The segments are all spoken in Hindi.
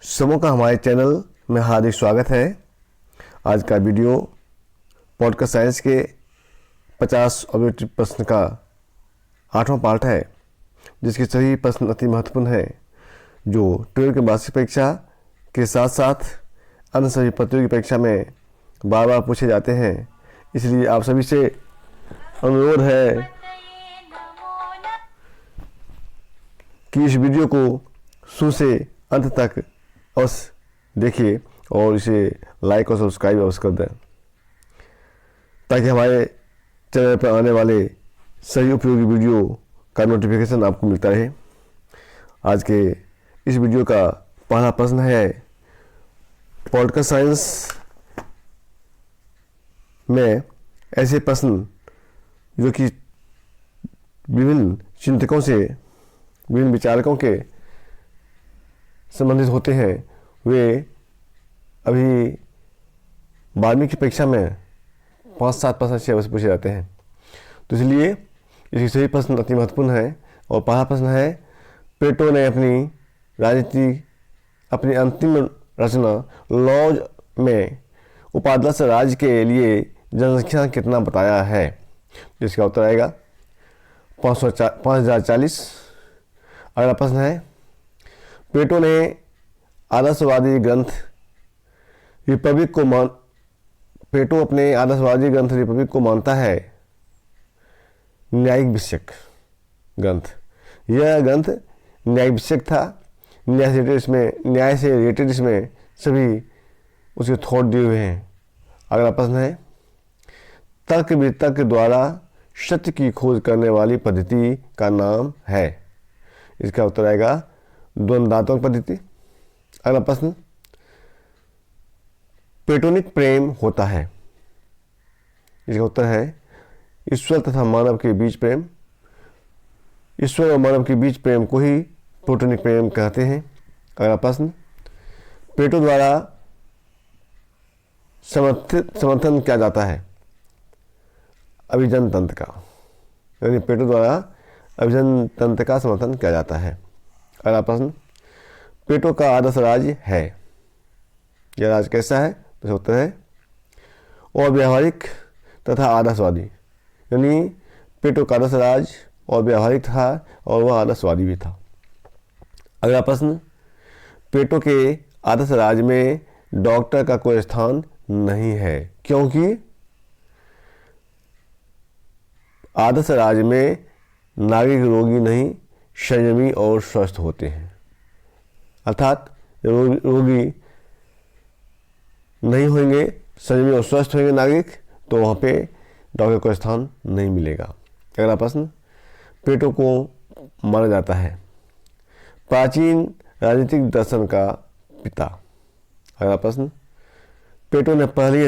समूह का हमारे चैनल में हार्दिक स्वागत है। आज का वीडियो पॉडकास्ट साइंस के 50 ऑब्जेक्टिव प्रश्न का 8वां पार्ट है, जिसके सभी प्रश्न अति महत्वपूर्ण हैं, जो 12 की वार्षिक परीक्षा के साथ साथ अन्य सभी प्रतियोगी परीक्षा में बार बार पूछे जाते हैं। इसलिए आप सभी से अनुरोध है कि इस वीडियो को शुरू से अंत तक अवश्य देखिए और इसे लाइक और सब्सक्राइब अवश्य कर दें, ताकि हमारे चैनल पर आने वाले सही उपयोगी वीडियो का नोटिफिकेशन आपको मिलता रहे। आज के इस वीडियो का पहला प्रश्न है, पॉलिटिकल साइंस में ऐसे प्रश्न जो कि विभिन्न चिंतकों से, विभिन्न विचारकों के संबंधित होते हैं, वे अभी 12वीं की परीक्षा में 5-7 प्रश्न से अवश्य पूछे जाते हैं। तो इसलिए इसके सभी प्रश्न अति महत्वपूर्ण है। और पहला प्रश्न है, प्लेटो ने अपनी अंतिम रचना लॉज में उपाध्यक्ष राज्य के लिए जनसंख्या कितना बताया है? जिसका उत्तर आएगा 5040। अगला प्रश्न है, प्लेटो ने आदर्शवादी ग्रंथ रिपब्लिक को मानता है न्यायिक विषयक ग्रंथ। यह ग्रंथ न्यायिक विषयक था। न्याय से रिलेटेड इसमें सभी उसके थॉट दिए हुए हैं। अगला प्रश्न है, तर्क वितर्क द्वारा सत्य की खोज करने वाली पद्धति का नाम है? इसका उत्तर आएगा द्वंद्वात्मक पद्धति। अगला प्रश्न, प्लेटोनिक प्रेम होता है? इसका उत्तर है ईश्वर तथा मानव के बीच प्रेम। ईश्वर और मानव के बीच प्रेम को ही प्लेटोनिक प्रेम कहते हैं। अगला प्रश्न, प्लेटो द्वारा समर्थन किया जाता है अभिजन तंत्र का, यानी प्लेटो द्वारा अभिजन तंत्र का समर्थन किया जाता है। अगला प्रश्न, प्लेटो का आदर्श राज्य है? यह राज्य कैसा है? तो उत्तर है और व्यावहारिक तथा आदर्शवादी, यानी प्लेटो का आदर्श राज्य और व्यावहारिक था और वह आदर्शवादी भी था। अगला प्रश्न, प्लेटो के आदर्श राज्य में डॉक्टर का कोई स्थान नहीं है, क्योंकि आदर्श राज्य में नागरिक रोगी नहीं, संयमी और स्वस्थ होते हैं। अर्थात रोगी नहीं होंगे, संयमी और स्वस्थ होंगे नागरिक, तो वहाँ पे डॉक्टर को स्थान नहीं मिलेगा। अगला प्रश्न, प्लेटो को माना जाता है प्राचीन राजनीतिक दर्शन का पिता। अगला प्रश्न, प्लेटो की पहली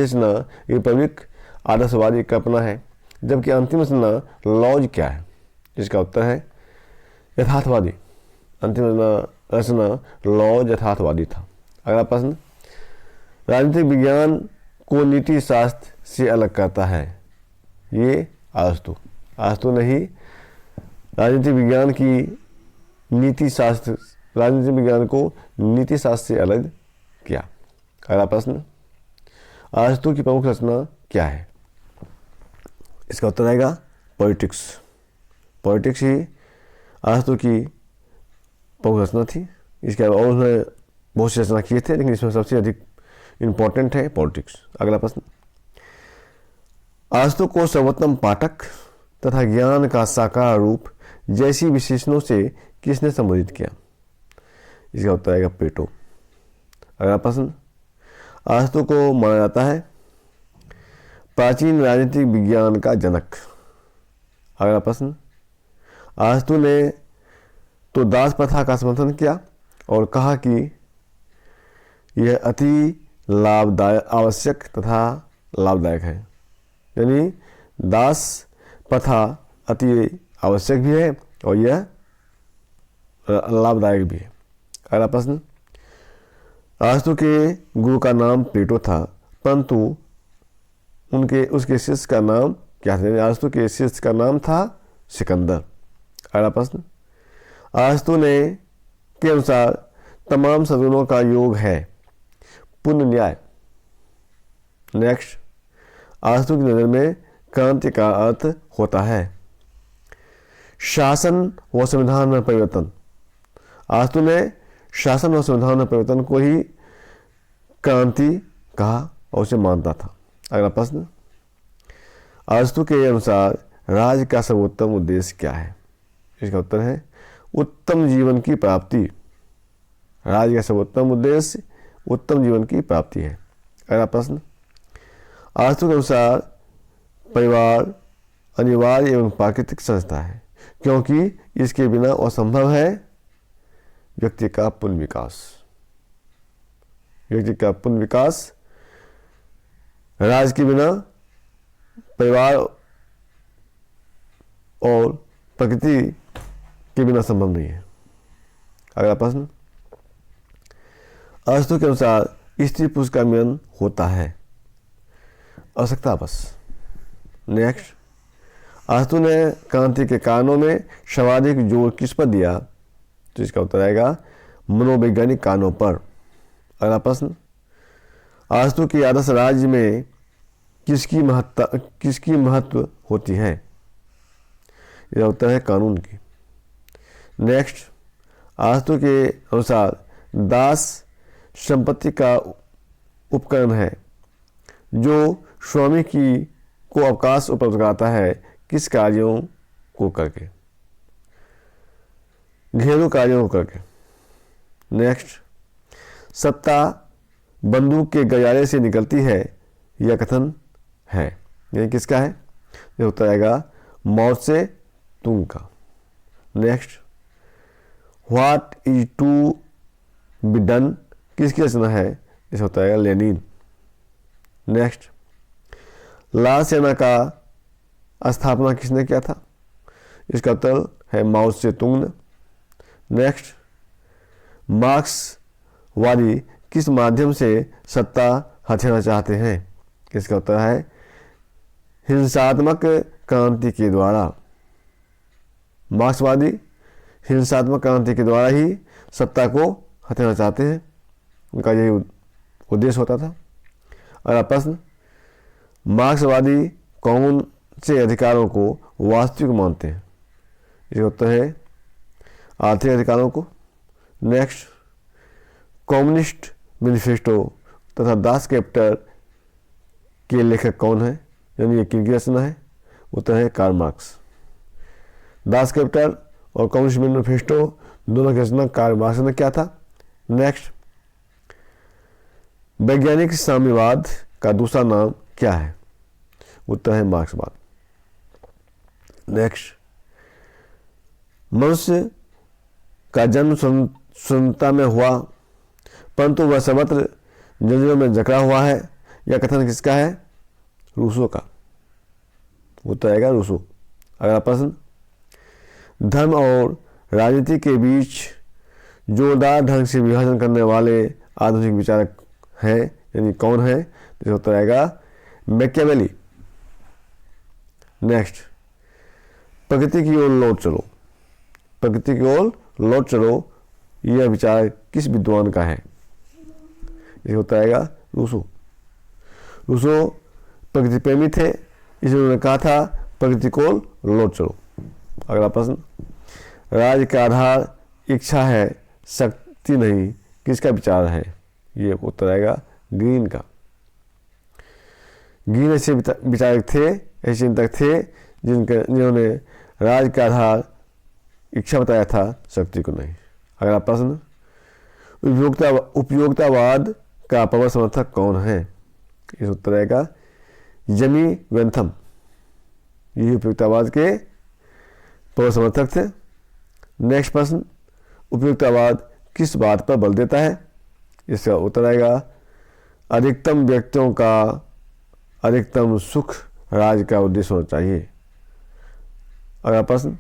रचना रिपब्लिक आदर्शवादी कल्पना है, जबकि अंतिम रचना लॉज क्या है? इसका उत्तर है यथार्थवादी। अंतिम रचना लॉज यथार्थवादी था। अगला प्रश्न, राजनीतिक विज्ञान को नीति शास्त्र से अलग करता है? ये अरस्तु ने ही राजनीतिक विज्ञान को नीति शास्त्र से अलग किया। अगला प्रश्न, अरस्तु की प्रमुख रचना क्या है? इसका उत्तर आएगा पॉलिटिक्स ही अरस्तु की प्रमुख रचना थी। इसके अलावा और उन्होंने बहुत सी रचना किए थे, लेकिन इसमें सबसे अधिक इम्पोर्टेंट है पॉलिटिक्स। अगला प्रश्न, अरस्तु को सर्वोत्तम पाठक तथा ज्ञान का साकार रूप जैसी विशेषणों से किसने संबोधित किया? इसका उत्तर आएगा प्लेटो। अगला प्रश्न, अरस्तु को माना जाता है प्राचीन राजनीतिक विज्ञान का जनक। अगला प्रश्न, अरस्तु ने तो दास प्रथा का समर्थन किया और कहा कि यह अति आवश्यक तथा लाभदायक है, यानी दास प्रथा अति आवश्यक भी है और यह लाभदायक भी है। अगला प्रश्न, अरस्तु के गुरु का नाम प्लेटो था, परंतु उसके शिष्य का नाम क्या था? अरस्तु के शिष्य का नाम था सिकंदर। अगला प्रश्न, अरस्तु ने के अनुसार तमाम सद्गुणों का योग है पुण्य न्याय। नेक्स्ट, अरस्तु की नज़र में क्रांति का अर्थ होता है शासन व संविधान में परिवर्तन। अरस्तु ने शासन और संविधान में परिवर्तन को ही क्रांति कहा और उसे मानता था। अगला प्रश्न, अरस्तु के अनुसार राज्य का सर्वोत्तम उद्देश्य क्या है? इसका उत्तर है उत्तम जीवन की प्राप्ति। राज्य का सर्वोत्तम उद्देश्य उत्तम जीवन की प्राप्ति है। अगला प्रश्न, अरस्तु के अनुसार परिवार अनिवार्य एवं प्राकृतिक संस्था है क्योंकि इसके बिना असंभव है व्यक्ति का पूर्ण विकास। व्यक्ति का पूर्ण विकास राज्य के बिना, परिवार और प्रकृति के बिना संभव नहीं है। अगला प्रश्न, अरस्तु के अनुसार स्त्री पुरुष का मिलन होता है आवश्यकतावश। नेक्स्ट, अरस्तु ने क्रांति के कारणों में सर्वाधिक जोर किस पर दिया? तो इसका उत्तर आएगा मनोवैज्ञानिक कारणों पर। अगला प्रश्न, अरस्तु के आदर्श राज्य में किसकी महत्व होती है? इसका उत्तर है कानून की। नेक्स्ट, अरस्तु के अनुसार दास संपत्ति का उपकरण है जो स्वामी को अवकाश उपलब्ध कराता है किस कार्यों को करके? घरेलू कार्यों को करके। नेक्स्ट, सत्ता बंदूक के गलियारे से निकलती है यह कथन है, यानी किसका है? यह उत्तर आएगा माओ से तुंग का। Next, what is to be done किसकी रचना है? इसका उत्तर आएगा लेनिन। नेक्स्ट, लाल सेना का स्थापना किसने किया था? इसका उत्तर है माओ से तुंग ने। नेक्स्ट, मार्क्सवादी किस माध्यम से सत्ता हथियाना चाहते हैं? इसका उत्तर है हिंसात्मक क्रांति के द्वारा। मार्क्सवादी हिंसात्मक क्रांति के द्वारा ही सत्ता को हथियाना चाहते हैं, उनका यही उद्देश्य होता था। अगला प्रश्न, मार्क्सवादी कौन से अधिकारों को वास्तविक मानते हैं? इसका उत्तर है आर्थिक अधिकारों को। नेक्स्ट, कम्युनिस्ट मैनिफेस्टो तथा दास कैपिटल के लेखक कौन है, यानी ये किनकी रचना है? उत्तर है कार्ल मार्क्स। दास कैपिटल और कम्युनिस्ट मैनिफेस्टो दोनों की रचना कार्ल मार्क्स ने किया था। नेक्स्ट, वैज्ञानिक साम्यवाद का दूसरा नाम क्या है? उत्तर है मार्क्सवाद। नेक्स्ट, मनुष्य का जन्म स्वतंत्रता में हुआ परंतु वह सर्वत्र जंजीरों में जकड़ा हुआ है, यह कथन किसका है? रूसो का। उत्तर आएगा रूसो। अगला प्रश्न, धर्म और राजनीति के बीच जोरदार ढंग से विभाजन करने वाले आधुनिक विचारक हैं, यानी कौन है? इसका उत्तर आएगा मैकियावेली। नेक्स्ट, प्रकृति की ओर लौट चलो। प्रकृति की ओर लौट चलो यह विचार किस विद्वान का है? इसका उत्तर आएगा रूसो। रूसो प्रकृति प्रेमी थे, इसलिए उन्होंने कहा था प्रकृति को लौट चलो। अगला प्रश्न, राज्य का आधार इच्छा है शक्ति नहीं किसका विचार है? ये उत्तर आएगा ग्रीन का। ग्रीन ऐसे विचारक थे, ऐसे चिंतक थे जिन्होंने राज्य का आधार इच्छा बताया था, शक्ति को नहीं। अगला प्रश्न, उपयोगितावाद का प्रबल समर्थक कौन है? इस उत्तर आएगा जमी वेंथम। ये उपयोगितावाद के प्रबल समर्थक थे। नेक्स्ट प्रश्न, उपयोगितावाद किस बात पर बल देता है? इसका उत्तर आएगा अधिकतम व्यक्तियों का अधिकतम सुख राज्य का उद्देश्य होना चाहिए। अगला प्रश्न,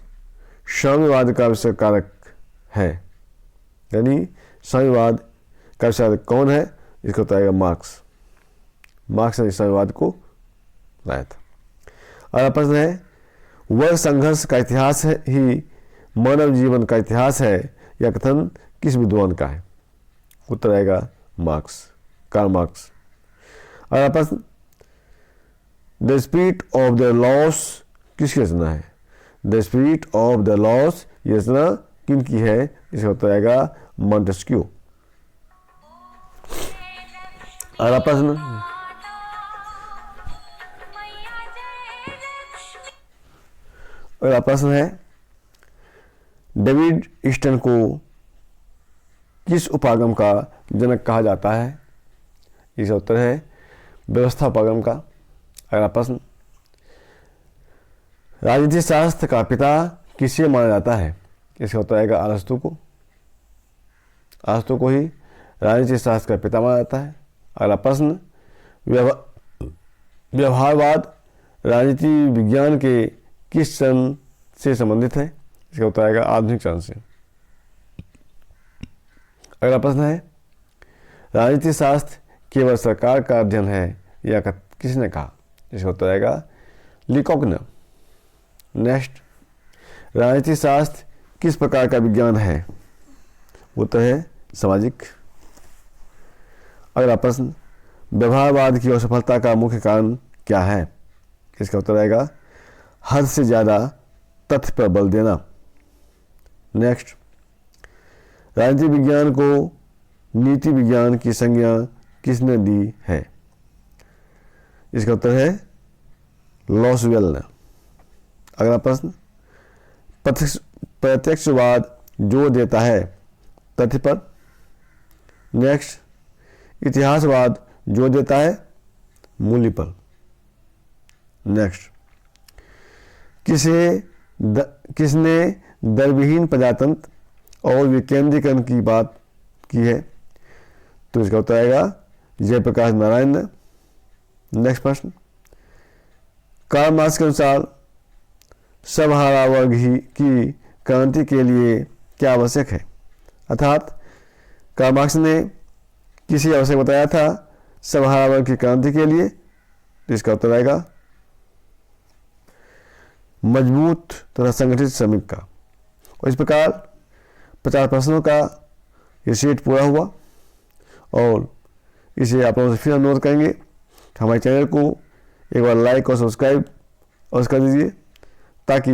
साम्यवाद का आविष्कार कारक है, यानी साम्यवाद का आविष्कार कौन है? इसका उत्तर आएगा मार्क्स। मार्क्स ने साम्यवाद को लाया था। अगला प्रश्न है, वर्ग संघर्ष का इतिहास ही मानव जीवन का इतिहास है, यह कथन किस विद्वान का है? उत्तर आएगा मार्क्स, कार्ल मार्क्स। अगला प्रश्न, the spirit of the laws किसकी रचना है? The spirit of the laws ये रचना किनकी है? इसका उत्तर आएगा मॉन्टेस्क्यू। अगला प्रश्न, अगला प्रश्न है, डेविड ईस्टन को किस उपागम का जनक कहा जाता है? इसका उत्तर है व्यवस्था उपागम का। अगला प्रश्न, राजनीति शास्त्र का पिता किसे माना जाता है? इसका उत्तर आएगा अरस्तु को। अरस्तु को ही राजनीति शास्त्र का पिता माना जाता है। अगला प्रश्न, व्यवहारवाद राजनीति विज्ञान के किस चरण से संबंधित है? इसका उत्तर आएगा आधुनिक चरण से। अगला प्रश्न है, राजनीति शास्त्र केवल सरकार का अध्ययन है, यह किसने कहा? इसका उत्तर आएगा लीकॉक ने। नेक्स्ट, राजनीति शास्त्र किस प्रकार का विज्ञान है? उत्तर है सामाजिक। अगला प्रश्न, व्यवहारवाद की असफलता का मुख्य कारण क्या है? इसका उत्तर आएगा हद से ज़्यादा तथ्य पर बल देना। नेक्स्ट, राजनीति विज्ञान को नीति विज्ञान की संज्ञा किसने दी है? इसका उत्तर है लॉसवेल ने। अगला प्रश्न, प्रत्यक्षवाद जोर देता है तथ्य पर। नेक्स्ट, इतिहासवाद जोर देता है मूल्य पर। नेक्स्ट, किसने दरविहीन प्रजातंत्र और विकेंद्रीकरण की बात की है? तो इसका उत्तर आएगा जयप्रकाश नारायण ने। नेक्स्ट प्रश्न, कार्ल मार्क्स के अनुसार सर्वहारा वर्ग ही की क्रांति के लिए क्या आवश्यक है? अर्थात कार्ल मार्क्स ने किसे आवश्यक बताया था सर्वहारा वर्ग की क्रांति के लिए? तो इसका उत्तर आएगा मजबूत तथा संगठित श्रमिक का। और इस प्रकार 50 प्रश्नों का ये सेट पूरा हुआ और इसे आप लोगों से फिर अनुरोध करेंगे हमारे चैनल को एक बार लाइक और सब्सक्राइब अवश्य कर दीजिए ताकि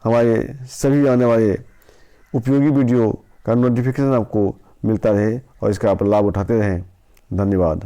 हमारे सभी आने वाले उपयोगी वीडियो का नोटिफिकेशन आपको मिलता रहे और इसका आप लाभ उठाते रहें। धन्यवाद।